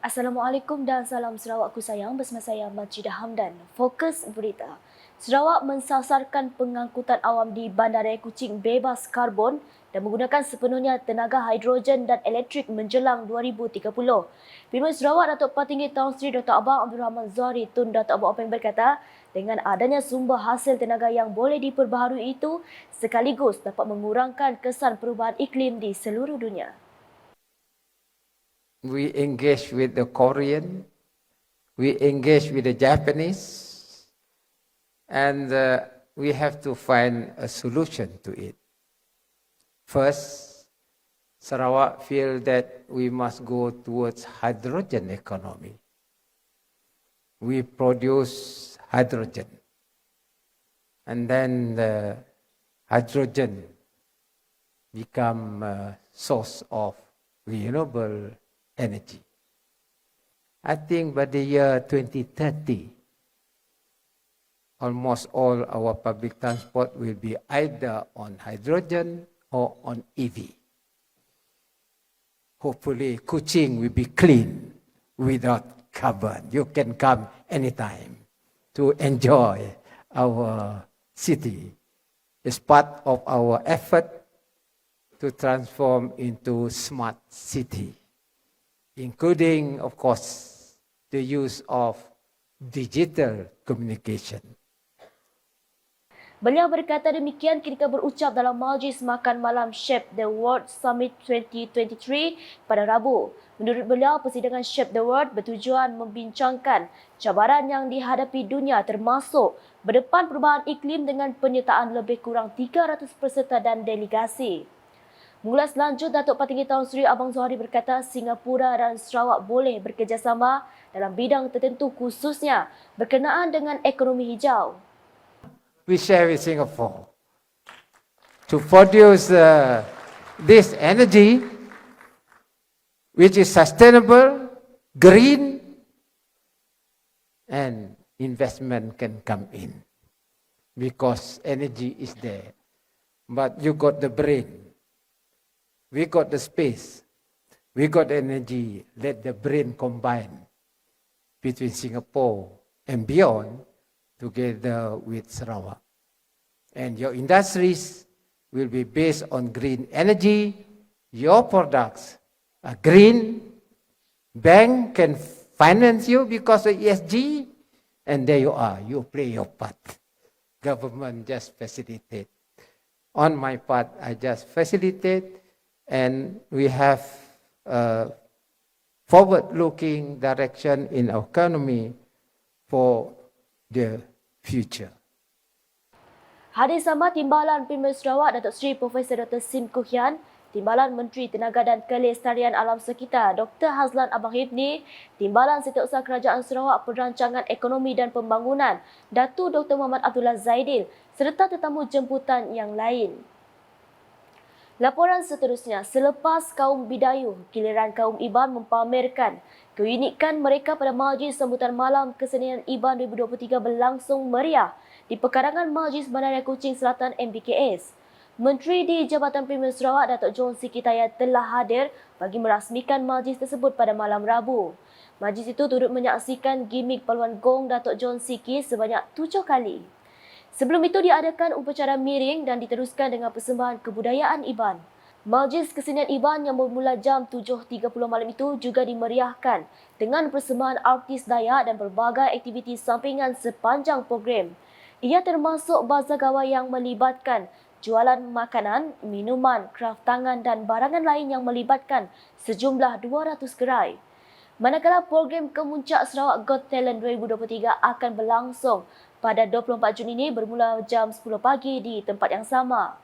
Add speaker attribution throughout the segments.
Speaker 1: Assalamualaikum dan salam Sarawakku sayang, bersama saya Majidah Hamdan. Fokus berita. Sarawak mensasarkan pengangkutan awam di Bandaraya Kuching bebas karbon dan menggunakan sepenuhnya tenaga hidrogen dan elektrik menjelang 2030. Pimpin Sarawak Datuk Patinggi Tan Sri Dr. Abang Abdul Rahman Zahri Tun Datuk Abang Openg berkata, dengan adanya sumber hasil tenaga yang boleh diperbaharui itu, sekaligus dapat mengurangkan kesan perubahan iklim di seluruh dunia.
Speaker 2: We engage with the Korean, we engage with the Japanese, and we have to find a solution to it. First, Sarawak feel that we must go towards hydrogen economy. We produce hydrogen, and then the hydrogen become a source of renewable energy. I think by the year 2030, almost all our public transport will be either on hydrogen or on EV. Hopefully, Kuching will be clean without carbon. You can come anytime to enjoy our city. It's part of our effort to transform into smart city, including, of course, the use of digital communication.
Speaker 1: Beliau berkata demikian ketika berucap dalam Majlis Makan Malam Shape the World Summit 2023 pada Rabu. Menurut beliau, persidangan Shape the World bertujuan membincangkan cabaran yang dihadapi dunia termasuk berdepan perubahan iklim dengan penyertaan lebih kurang 300 peserta dan delegasi. Mengulas lanjut, Datuk Patinggi Tan Sri Abang Zahri berkata Singapura dan Sarawak boleh bekerjasama dalam bidang tertentu khususnya berkenaan dengan ekonomi hijau.
Speaker 2: We share with Singapore to produce this energy which is sustainable, green, and investment can come in because energy is there. But you got the brain. We got the space, we got the energy, let the brain combine between Singapore and beyond together with Sarawak. And your industries will be based on green energy, your products are green, bank can finance you because of ESG, and there you are, you play your part. Government just facilitate. On my part, I just facilitate. And we have a forward-looking direction in our economy for the future.
Speaker 1: Hadir sama Timbalan Pimpin Sarawak Datuk Seri Profesor Dr. Sim Koo Hian, Timbalan Menteri Tenaga dan Kelestarian Alam Sekitar Dr. Hazlan Abang Hibni, Timbalan Setiausaha Kerajaan Sarawak Perancangan Ekonomi dan Pembangunan Datuk Dr. Muhammad Abdullah Zaidil serta tetamu jemputan yang lain. Laporan seterusnya, selepas kaum Bidayuh, giliran kaum Iban mempamerkan keunikan mereka pada Majlis Sambutan Malam Kesenian Iban 2023 berlangsung meriah di pekarangan Majlis Bandaraya Kuching Selatan MBKS. Menteri di Jabatan Premier Sarawak Datuk John Siki Tayar telah hadir bagi merasmikan majlis tersebut pada malam Rabu. Majlis itu turut menyaksikan gimik paluan gong Datuk John Siki sebanyak 7 kali. Sebelum itu diadakan upacara miring dan diteruskan dengan persembahan kebudayaan Iban. Majlis Kesenian Iban yang bermula jam 7.30 malam itu juga dimeriahkan dengan persembahan artis Dayak dan berbagai aktiviti sampingan sepanjang program. Ia termasuk bazar gawai yang melibatkan jualan makanan, minuman, kraf tangan dan barangan lain yang melibatkan sejumlah 200 gerai. Manakala program Kemuncak Sarawak Got Talent 2023 akan berlangsung pada 24 Jun ini bermula jam 10 pagi di tempat yang sama.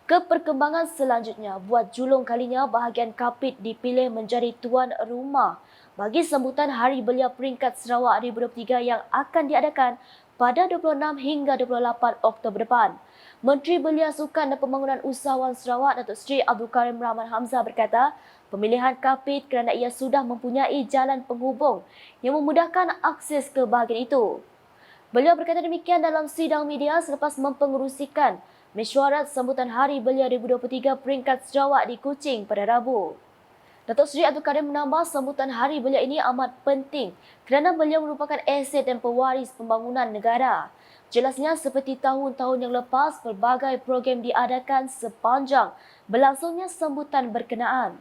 Speaker 1: Keperkembangan selanjutnya, buat julung kalinya bahagian Kapit dipilih menjadi tuan rumah bagi sambutan Hari Belia Peringkat Sarawak 2023 yang akan diadakan pada 26 hingga 28 Oktober depan. Menteri Belia Sukan dan Pembangunan Usahawan Sarawak Datuk Seri Abdul Karim Rahman Hamzah berkata, pemilihan Kapit kerana ia sudah mempunyai jalan penghubung yang memudahkan akses ke bahagian itu. Beliau berkata demikian dalam sidang media selepas mempengerusikan mesyuarat sambutan Hari Belia 2023 peringkat Sarawak di Kuching pada Rabu. Datuk Seri Abdul Kadir menambah sambutan hari belia ini amat penting kerana beliau merupakan aset dan pewaris pembangunan negara. Jelasnya seperti tahun-tahun yang lepas, pelbagai program diadakan sepanjang berlangsungnya sambutan berkenaan.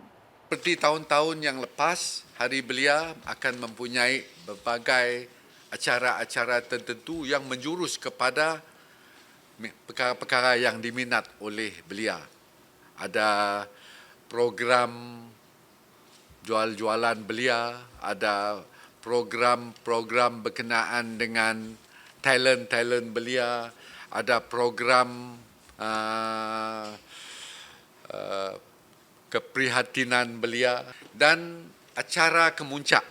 Speaker 3: Seperti tahun-tahun yang lepas, Hari Belia akan mempunyai berbagai acara-acara tertentu yang menjurus kepada perkara-perkara yang diminat oleh belia. Ada program jual-jualan belia, ada program-program berkenaan dengan talent-talent belia, ada program keprihatinan belia dan acara kemuncak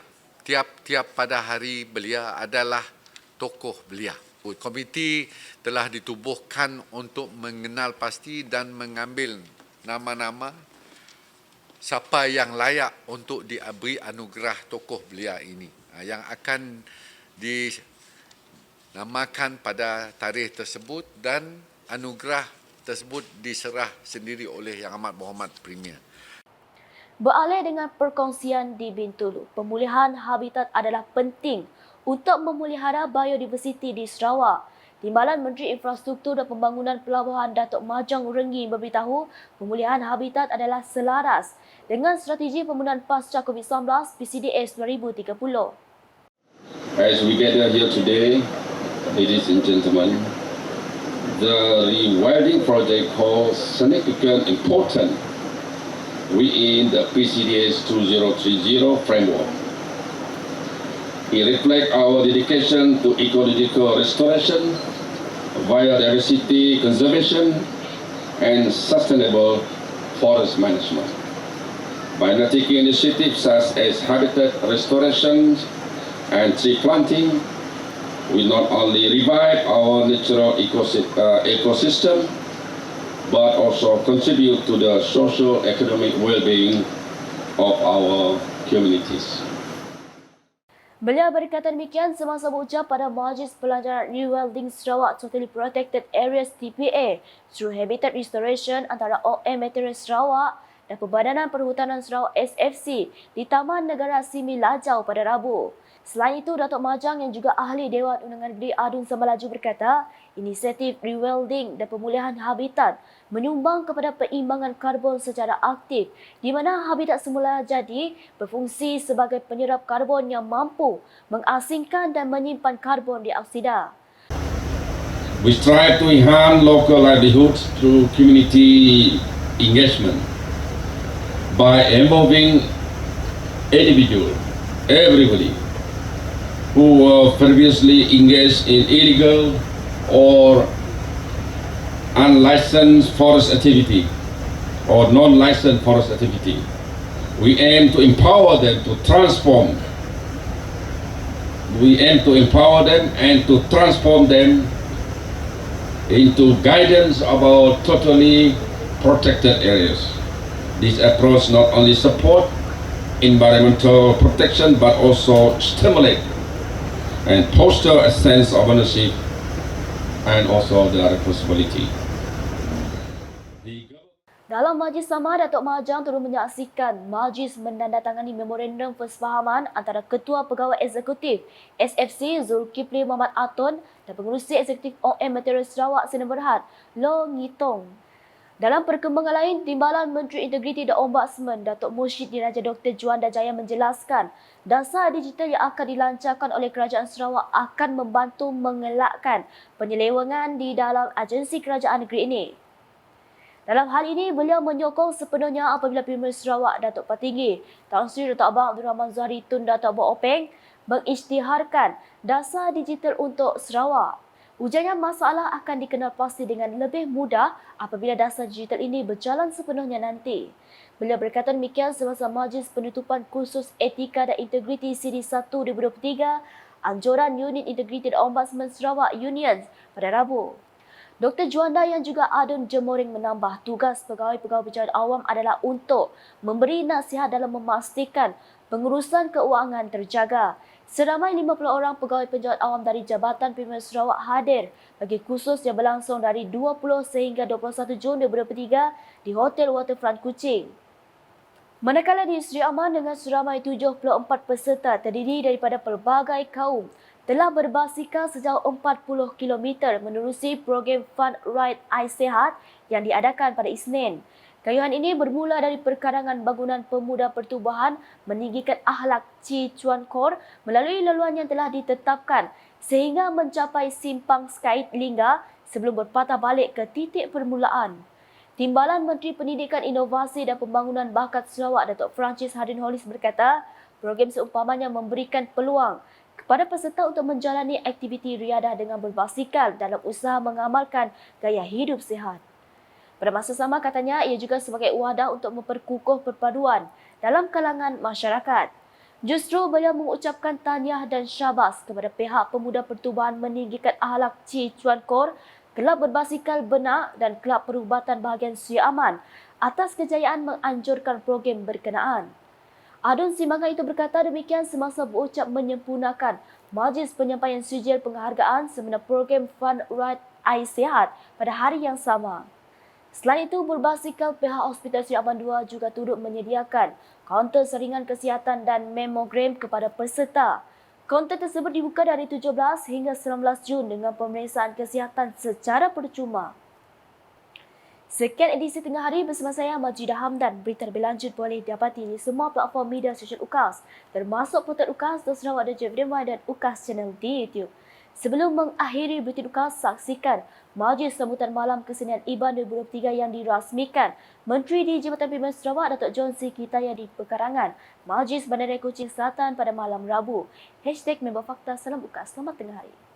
Speaker 3: tiap-tiap pada hari belia adalah tokoh belia. Komiti telah ditubuhkan untuk mengenal pasti dan mengambil nama-nama siapa yang layak untuk diberi anugerah tokoh belia ini yang akan dinamakan pada tarikh tersebut dan anugerah tersebut diserah sendiri oleh Yang Amat Berhormat Premier.
Speaker 1: Beralih dengan perkongsian di Bintulu, pemulihan habitat adalah penting untuk memelihara biodiversiti di Sarawak. Timbalan Menteri Infrastruktur dan Pembangunan Pelabuhan Datuk Majang Renggi memberitahu pemulihan habitat adalah selaras dengan strategi pembunuhan pasca COVID-19 PCDS 2030.
Speaker 4: As we gather here today, ladies and gentlemen, the rewilding project holds significant importance within the PCDS 2030 framework. It reflects our dedication to ecological restoration, biodiversity conservation, and sustainable forest management. By undertaking initiatives such as habitat restoration and tree planting, we not only revive our natural ecosystem, but also contribute to the socio-economic well-being of our communities.
Speaker 1: Beliau berkata demikian semasa berucap pada Majlis Pelancaran Rewilding Sarawak Totally Protected Areas TPA through Habitat Restoration antara OM Material Sarawak dan Perbadanan Perhutanan Sarawak SFC di Taman Negara Simi Lajau pada Rabu. Selain itu, Datuk Majang yang juga ahli Dewan Undangan Negeri Adun Semalaju berkata, inisiatif rewilding dan pemulihan habitat menyumbang kepada peimbangan karbon secara aktif di mana habitat semula jadi berfungsi sebagai penyerap karbon yang mampu mengasingkan dan menyimpan karbon dioksida.
Speaker 4: We strive to enhance local livelihoods through community engagement by involving everybody who were previously engaged in illegal or unlicensed forest activity or non-licensed forest activity. We aim to empower them to transform. We aim to empower them and to transform them into guidance about totally protected areas. This approach not only support environmental protection but also stimulate and foster a sense of ownership and also the responsibility.
Speaker 1: Dalam majlis sama, Datuk Majang turut menyaksikan majlis menandatangani memorandum persefahaman antara Ketua Pegawai Eksekutif SFC Zulkifli Muhammad Atun dan Pengerusi Eksekutif OM Material Sarawak Sdn Bhd Loh Ngitong. Dalam perkembangan lain, Timbalan Menteri Integriti dan Ombudsman Datuk Mursyid Diraja Dr. Juanda Jaya menjelaskan dasar digital yang akan dilancarkan oleh Kerajaan Sarawak akan membantu mengelakkan penyelewengan di dalam agensi kerajaan negeri ini. Dalam hal ini, beliau menyokong sepenuhnya apabila Premier Sarawak Datuk Patinggi Tan Sri Datuk Abang Abdul Rahman Zahari Tun Datuk Abang Openg mengisytiharkan dasar digital untuk Sarawak. Ujarnya masalah akan dikenal pasti dengan lebih mudah apabila dasar digital ini berjalan sepenuhnya nanti. Beliau berkata demikian semasa majlis penutupan kursus etika dan integriti Siri 1 2023 Anjuran Unit Integriti dan Ombudsman Sarawak Unions pada Rabu. Dr. Juanda yang juga Adun Jemoring menambah tugas pegawai-pegawai pejabat awam adalah untuk memberi nasihat dalam memastikan pengurusan keuangan terjaga. Seramai 50 orang pegawai pejabat awam dari Jabatan Premier Sarawak hadir bagi kursus yang berlangsung dari 20 sehingga 21 Jun 2023 di Hotel Waterfront Kuching. Manakala di Seri Aman dengan seramai 74 peserta terdiri daripada pelbagai kaum telah berbasikal sejauh 40 km menerusi program Fun Ride Ais Sehat yang diadakan pada Isnin. Kayuhan ini bermula dari perkarangan bangunan Pemuda Pertubuhan meninggikan akhlak Ci Chuan Kor melalui laluan yang telah ditetapkan sehingga mencapai simpang Skait Lingga sebelum berpatah balik ke titik permulaan. Timbalan Menteri Pendidikan, Inovasi dan Pembangunan Bakat Sarawak Datuk Francis Hardin Hollis berkata, program seumpamanya memberikan peluang kepada peserta untuk menjalani aktiviti riadah dengan berbasikal dalam usaha mengamalkan gaya hidup sihat. Pada masa sama katanya, ia juga sebagai wadah untuk memperkukuh perpaduan dalam kalangan masyarakat. Justru beliau mengucapkan tahniah dan syabas kepada pihak Pemuda Pertubuhan meninggikan akhlak Ci Chuan Kor, Kelab Berbasikal Benak dan Kelab Perubatan Bahagian Seri Aman atas kejayaan menganjurkan program berkenaan. Adun Simbangan itu berkata demikian semasa berucap menyempurnakan majlis penyampaian sijil penghargaan semena program Fun Ride Ais Sehat pada hari yang sama. Selain itu, berbasikal pihak Hospital Seri Aman 2 juga turut menyediakan kaunter saringan kesihatan dan memogram kepada peserta. Kaunter tersebut dibuka dari 17 hingga 19 Jun dengan pemeriksaan kesihatan secara percuma. Sekian edisi Tengah Hari bersama saya Majidah Hamdan. Berita lebih lanjut boleh didapati di semua platform media sosial UKAS termasuk portal UKAS.Sarawak dan JFDMY dan UKAS Channel di YouTube. Sebelum mengakhiri berita UKAS, saksikan majlis sambutan malam kesenian IBAN 2023 yang dirasmikan Menteri di Jabatan Pimpinan Sarawak Datuk John C. Kitaya di Pekarangan, Majlis Bandaraya Kuching Selatan pada malam Rabu. #Member Fakta Salam UKAS. Selamat Tengah Hari.